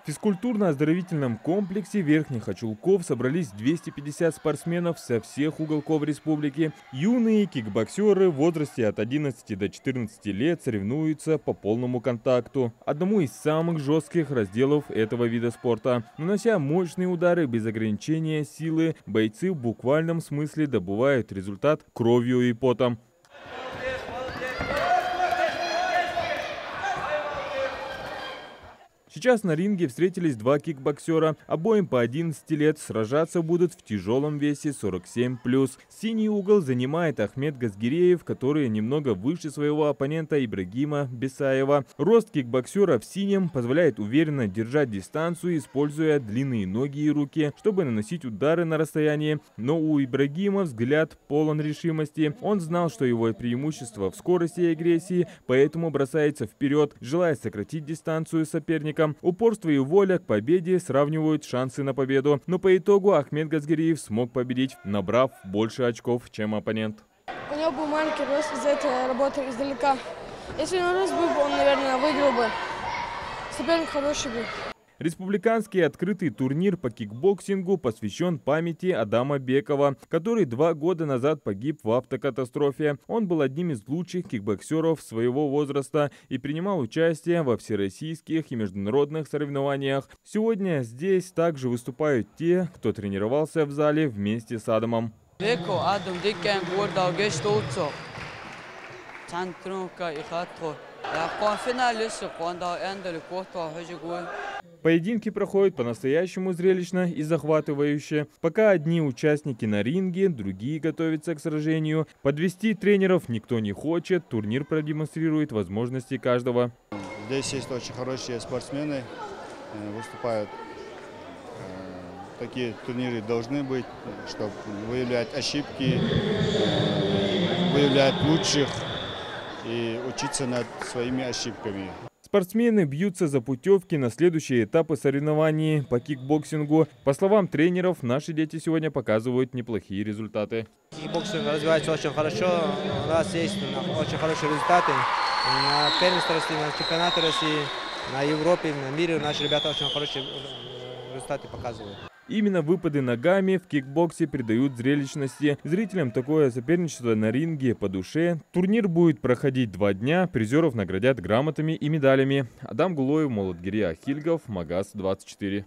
В физкультурно-оздоровительном комплексе Верхних Очулков собрались 250 спортсменов со всех уголков республики. Юные кикбоксеры в возрасте от 11 до 14 лет соревнуются по полному контакту. Одному из самых жестких разделов этого вида спорта. Нанося мощные удары без ограничения силы, бойцы в буквальном смысле добывают результат кровью и потом. Сейчас на ринге встретились два кикбоксера. Обоим по 11 лет, сражаться будут в тяжелом весе 47+. Синий угол занимает Ахмед Газгиреев, который немного выше своего оппонента Ибрагима Бесаева. Рост кикбоксера в синем позволяет уверенно держать дистанцию, используя длинные ноги и руки, чтобы наносить удары на расстоянии. Но у Ибрагима взгляд полон решимости. Он знал, что его преимущество в скорости и агрессии, поэтому бросается вперед, желая сократить дистанцию соперника. Упорство и воля к победе сравнивают шансы на победу, но по итогу Ахмед Газгиреев смог победить, набрав больше очков, чем оппонент. У него был маленький рост, из-за этого работал издалека. Если он рост был бы, он, наверное, выиграл бы. Соперник хороший был. Республиканский открытый турнир по кикбоксингу посвящен памяти Адама Бекова, который 2 года назад погиб в автокатастрофе. Он был одним из лучших кикбоксеров своего возраста и принимал участие во всероссийских и международных соревнованиях. Сегодня здесь также выступают те, кто тренировался в зале вместе с Адамом. Поединки проходят по-настоящему зрелищно и захватывающе. Пока одни участники на ринге, другие готовятся к сражению. Подвести тренеров никто не хочет, турнир продемонстрирует возможности каждого. Здесь есть очень хорошие спортсмены, выступают. Такие турниры должны быть, чтобы выявлять ошибки, выявлять лучших и учиться над своими ошибками. Спортсмены бьются за путевки на следующие этапы соревнований по кикбоксингу. По словам тренеров, наши дети сегодня показывают неплохие результаты. Кикбоксинг развивается очень хорошо, у нас есть очень хорошие результаты. На первенстве России, на чемпионате России, на Европе, на мире наши ребята очень хорошие результаты показывают. Именно выпады ногами в кикбоксе придают зрелищности. Зрителям такое соперничество на ринге по душе. Турнир будет проходить 2 дня. Призеров наградят грамотами и медалями. Адам Гулоев, Молодгирия Ахильгов, Магаз 24.